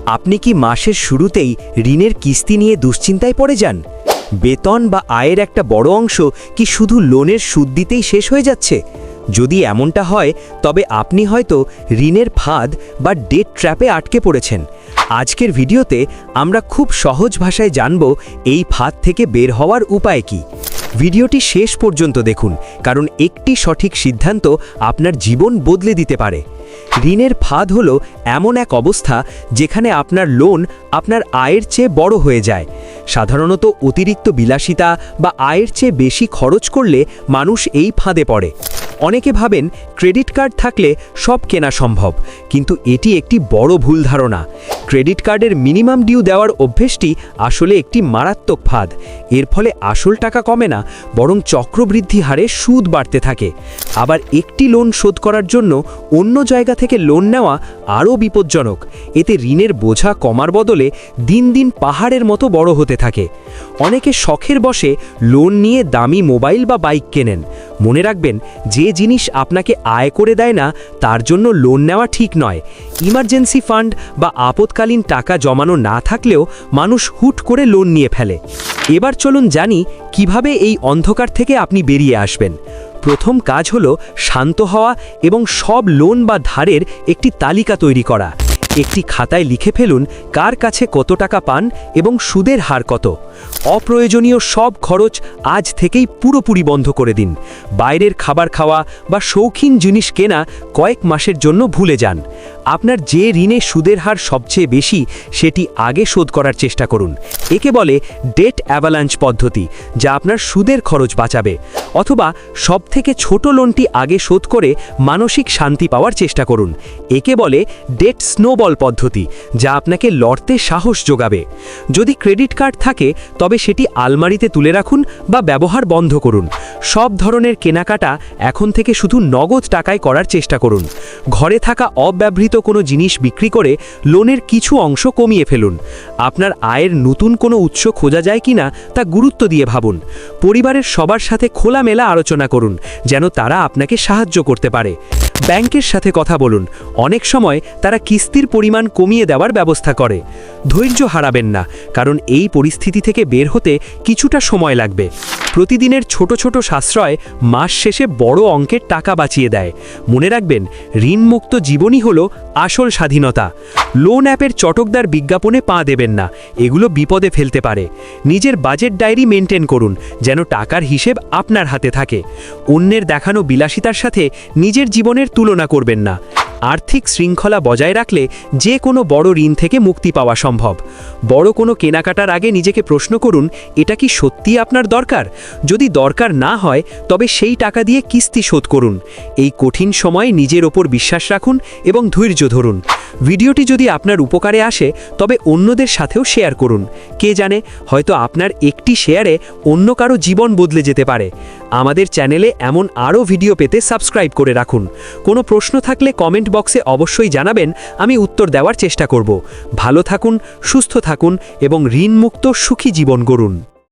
আপনি কি মাসের শুরুতেই ঋণের কিস্তি নিয়ে দুশ্চিন্তায় পড়ে যান? বেতন বা আয়ের একটা বড় অংশ কি শুধু লোনের সুদ দিতেই শেষ হয়ে যাচ্ছে? যদি এমনটা হয় তবে আপনি হয়তো ঋণের ফাঁদ বা ডেট ট্র্যাপে আটকে পড়েছেন। আজকের ভিডিওতে আমরা খুব সহজ ভাষায় জানব এই ফাঁদ থেকে বের হওয়ার উপায় কি। ভিডিওটি শেষ পর্যন্ত দেখুন, কারণ একটি সঠিক সিদ্ধান্ত আপনার জীবন বদলে দিতে পারে। ঋণের ফাঁদ হলো এমন এক অবস্থা যেখানে আপনার লোন আপনার আয়ের চেয়ে বড় হয়ে যায়। সাধারণত অতিরিক্ত বিলাসিতা বা আয়ের চেয়ে বেশি খরচ করলে মানুষ এই ফাঁদে পড়ে। অনেকে ভাবেন ক্রেডিট কার্ড থাকলে সব কেনা সম্ভব, কিন্তু এটি একটি বড় ভুল ধারণা। ক্রেডিট কার্ডের মিনিমাম ডিউ দেওয়ার অভ্যেসটি আসলে একটি মারাত্মক ফাঁদ। এর ফলে আসল টাকা কমে না, বরং চক্রবৃদ্ধি হারে সুদ বাড়তে থাকে। আবার একটি লোন শোধ করার জন্য অন্য জায়গা থেকে লোন নেওয়া আরও বিপজ্জনক। এতে ঋণের বোঝা কমার বদলে দিন দিন পাহাড়ের মতো বড় হতে থাকে। অনেকে শখের বশে লোন নিয়ে দামি মোবাইল বা বাইক কেনেন। মনে রাখবেন, যে জিনিস আপনাকে আয় করে দেয় না তার জন্য লোন নেওয়া ঠিক নয়। ইমার্জেন্সি ফান্ড বা আপৎকালীন টাকা জমানো না থাকলেও মানুষ হুট করে লোন নিয়ে ফেলে। এবার চলুন জানি কিভাবে এই অন্ধকার থেকে আপনি বেরিয়ে আসবেন। প্রথম কাজ হলো শান্ত হওয়া এবং সব লোন বা ধারের একটি তালিকা তৈরি করা। একটি খাতায় লিখে ফেলুন কার কাছে কত টাকা পান এবং সুদের হার কত। অপ্রয়োজনীয় সব খরচ আজ থেকেই পুরোপুরি বন্ধ করে দিন। বাইরের খাবার খাওয়া বা শৌখিন জিনিস কেনা কয়েক মাসের জন্য ভুলে যান। আপনার যে ঋণে সুদের হার সবচেয়ে বেশি সেটি আগে শোধ করার চেষ্টা করুন। একে বলে ডেট অ্যাভালাঞ্চ পদ্ধতি, যা আপনার সুদের খরচ বাঁচাবে। অথবা সবথেকে ছোট লোনটি আগে শোধ করে মানসিক শান্তি পাওয়ার চেষ্টা করুন। একে বলে ডেট স্নোবল পদ্ধতি, যা আপনাকে লড়তে সাহস যোগাবে। যদি ক্রেডিট কার্ড থাকে তবে সেটি আলমারিতে তুলে রাখুন বা ব্যবহার বন্ধ করুন। সব ধরনের কেনাকাটা এখন থেকে শুধু নগদ টাকায় করার চেষ্টা করুন। ঘরে থাকা অব্যবহৃত কোনো জিনিস বিক্রি করে লোনের কিছু অংশ কমিয়ে ফেলুন। আপনার আয়ের নতুন কোনো উৎস খোঁজা যায় কিনা তা গুরুত্ব দিয়ে ভাবুন। পরিবারের সবার সাথে খোলামেলা আলোচনা করুন, যেন তারা আপনাকে সাহায্য করতে পারে। ব্যাংকের সাথে কথা বলুন, অনেক সময় তারা কিস্তির পরিমাণ কমিয়ে দেওয়ার ব্যবস্থা করে। ধৈর্য হারাবেন না, কারণ এই পরিস্থিতি থেকে বের হতে কিছুটা সময় লাগবে। প্রতিদিনের ছোট ছোট সাশ্রয় মাস শেষে বড় অঙ্কের টাকা বাঁচিয়ে দেয়। মনে রাখবেন, ঋণমুক্ত জীবনই হলো আসল স্বাধীনতা। লোন অ্যাপের চটকদার বিজ্ঞাপনে পা দেবেন না, এগুলো বিপদে ফেলতে পারে। নিজের বাজেট ডায়েরি মেনটেন করুন, যেন টাকার হিসেব আপনার হাতে থাকে। অন্যের দেখানো বিলাসিতার সাথে নিজের জীবনের তুলনা করবেন না। আর্থিক শৃঙ্খলা বজায় রাখলে যে কোনো বড় ঋণ থেকে মুক্তি পাওয়া সম্ভব। বড় কোনো কেনাকাটার আগে নিজেকে প্রশ্ন করুন, এটা কি সত্যিই আপনার দরকার? যদি দরকার না হয় তবে সেই টাকা দিয়ে কিস্তি শোধ করুন। এই কঠিন সময়ে নিজের ওপর বিশ্বাস রাখুন এবং ধৈর্য ধরুন। ভিডিওটি যদি আপনার উপকারে আসে তবে অন্যদের সাথেও শেয়ার করুন। কে জানে, হয়তো আপনার একটি শেয়ারে অন্য কারো জীবন বদলে যেতে পারে। আমাদের চ্যানেলে এমন আরও ভিডিও পেতে সাবস্ক্রাইব করে রাখুন। কোনো প্রশ্ন থাকলে কমেন্ট বক্সে অবশ্যই জানাবেন, আমি উত্তর দেওয়ার চেষ্টা করব। ভালো থাকুন, সুস্থ থাকুন এবং ঋণমুক্ত সুখী জীবন গড়ুন।